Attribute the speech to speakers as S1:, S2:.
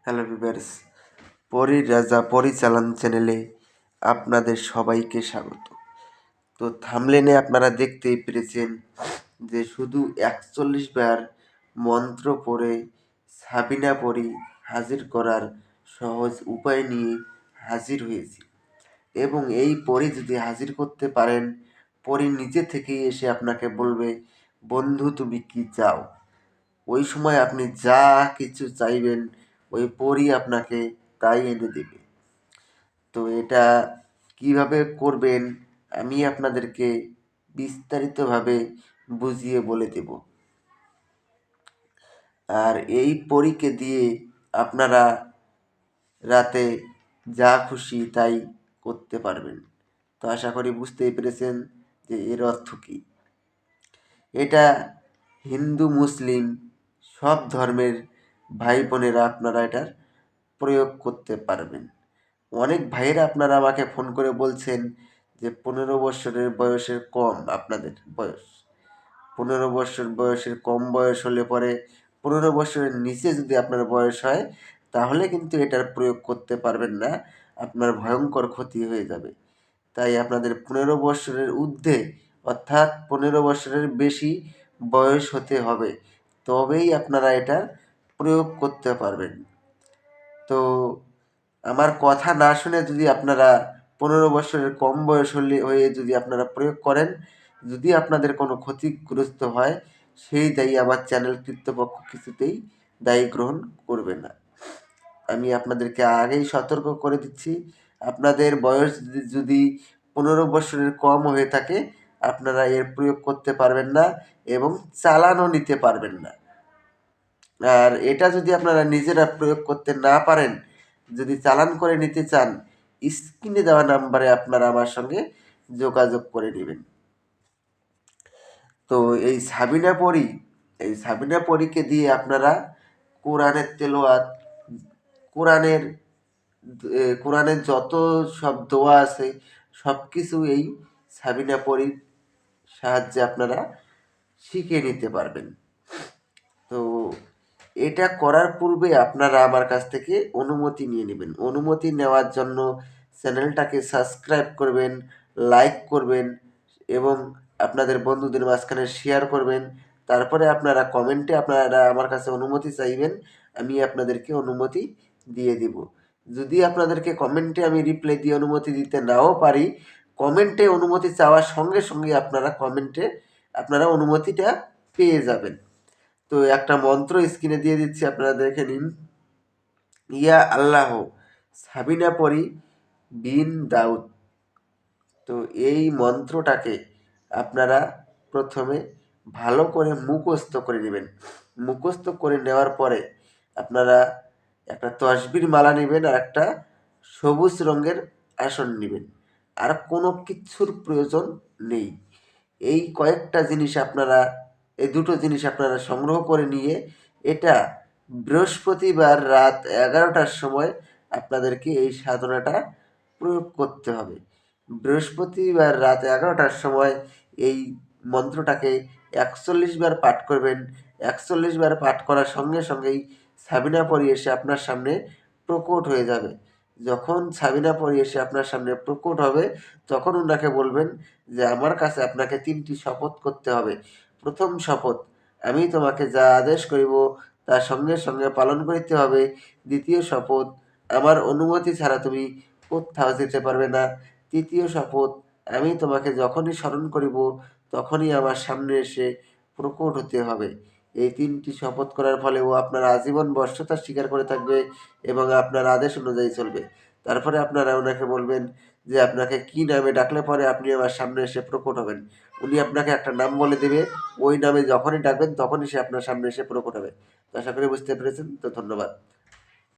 S1: Hello viewers, পরীর রাজা পরিচালন চ্যানেলে আপনাদের সবাইকে স্বাগত। তো থাম্বনেলে আপনারা দেখতেই পেরেছেন যে শুধু ৪১ বার মন্ত্র পড়ে সাবিনা পরী হাজির করার সহজ উপায় নিয়ে হাজির হয়েছি, এবং এই পরী যদি হাজির করতে পারেন, পরী নিজে থেকেই এসে আপনাকে বলবে, বন্ধু তুমি কি চাও। ওই সময় আপনি যা কিছু চাইবেন ওই পরী আপনাকে তাই এনে দেবে। তো এটা কিভাবে করবেন আমি আপনাদেরকে বিস্তারিতভাবে বুঝিয়ে বলে দেব। আর এই পরীকে দিয়ে আপনারা রাতে যা খুশি তাই করতে পারবেন। তো আশা করি বুঝতেই পেরেছেন যে এর অর্থ কী। এটা হিন্দু মুসলিম সব ধর্মের ভাই বোনেরা আপনারা এটার প্রয়োগ করতে পারবেন। অনেক ভাইয়েরা আপনারা আমাকে ফোন করে বলছেন যে ১৫ বছরের বয়সের কম আপনাদের বয়স, ১৫ বছর বয়সের কম বয়স হলে পরে ১৫ বছরের নিচে যদি আপনার বয়স হয় তাহলে কিন্তু এটার প্রয়োগ করতে পারবেন না, আপনার ভয়ঙ্কর ক্ষতি হয়ে যাবে। তাই আপনাদের ১৫ বছরের ঊর্ধ্বে অর্থাৎ ১৫ বছরের বেশি বয়স হতে হবে, তবেই আপনারা এটার প্রয়োগ করতে পারবেন। তো আমার কথা না শুনে যদি আপনারা ১৫ বছরের কম বয়স হয়ে যদি আপনারা প্রয়োগ করেন, যদি আপনাদের কোনো ক্ষতিগ্রস্ত হয়, সেই দায়ী আমার চ্যানেল কর্তৃপক্ষ কিছুতেই দায়ী গ্রহণ করবে না। আমি আপনাদেরকে আগেই সতর্ক করে দিচ্ছি, আপনাদের বয়স যদি ১৫ বছরের কম হয়ে থাকে আপনারা এর প্রয়োগ করতে পারবেন না এবং চালানও নিতে পারবেন না। আর এটা যদি আপনারা নিজেরা প্রয়োগ করতে না পারেন, যদি চালান করে নিতে চান, স্ক্রিনে দেওয়া নাম্বারে আপনারা আমার সঙ্গে যোগাযোগ করে নেবেন। তো এই সাবিনা পরীকে দিয়ে আপনারা কোরআনের তেলাওয়াত, কোরআনের কোরআনের যত সব দোয়া আছে সব কিছু এই সাবিনা পরীর সাহায্যে আপনারা শিখে নিতে পারবেন। তো এটা করার পূর্বে আপনারা আমার কাছ থেকে অনুমতি নিয়ে নেবেন। অনুমতি নেওয়ার জন্য চ্যানেলটাকে সাবস্ক্রাইব করবেন, লাইক করবেন এবং আপনাদের বন্ধুদের মাঝখানে শেয়ার করবেন। তারপরে আপনারা কমেন্টে আপনারা আমার কাছে অনুমতি চাইবেন, আমি আপনাদেরকে অনুমতি দিয়ে দিব। যদি আপনাদেরকে কমেন্টে আমি রিপ্লাই দিয়ে অনুমতি দিতে নাও পারি, কমেন্টে অনুমতি চাওয়ার সঙ্গে সঙ্গে আপনারা অনুমতিটা পেয়ে যাবেন। তো একটা মন্ত্র স্ক্রিনে দিয়ে দিচ্ছি, আপনারা দেখে নিন। ইয়া আল্লাহ সাবিনা পরী বিন দাউদ। তো এই মন্ত্রটাকে আপনারা প্রথমে ভালো করে মুখস্থ করে নেবেন। মুখস্থ করে নেওয়ার পরে আপনারা একটা তসবির মালা নেবেন আর একটা সবুজ রঙের আসন নেবেন। আর কোনো কিচ্ছুর প্রয়োজন নেই। এই কয়েকটা জিনিস আপনারা, এই দুটো জিনিস আপনারা সংগ্রহ করে নিয়ে এটা বৃহস্পতিবার রাত ১১টার সময় আপনাদেরকে এই সাধনাটা প্রয়োগ করতে হবে। বৃহস্পতিবার রাত ১১টার সময় এই মন্ত্রটাকে ৪১ বার পাঠ করবেন। ৪১ বার পাঠ করার সঙ্গে সঙ্গেই সাবিনা পরী এসে আপনার সামনে প্রকট হয়ে যাবে। যখন সাবিনা পরী এসে আপনার সামনে প্রকট হবে তখন ওনাকে বলবেন যে আমার কাছে আপনাকে ৩টি শপথ করতে হবে। প্রথম শপথ, আমি তোমাকে যা আদেশ করিব তা সঙ্গে সঙ্গে পালন করিতে হবে। দ্বিতীয় শপথ, আমার অনুমতি ছাড়া তুমি কোত্থাও যেতে পারবে না। তৃতীয় শপথ, আমি তোমাকে যখনই স্মরণ করিব তখনই আমার সামনে এসে প্রকট হতে হবে। এই ৩টি শপথ করার ফলে ও আপনার আজীবন বশ্যতা স্বীকার করে থাকবে এবং আপনার আদেশ অনুযায়ী চলবে। তারপরে আপনারা ওনাকে বলবেন যে আপনাকে কী নামে ডাকলে পরে আপনি আমার সামনে এসে প্রকট হবেন। উনি আপনাকে একটা নাম বলে দেবে, ওই নামে যখনই ডাকবেন তখনই সে আপনার সামনে এসে প্রকট হবে। তো আশা করি বুঝতে পেরেছেন। তো ধন্যবাদ।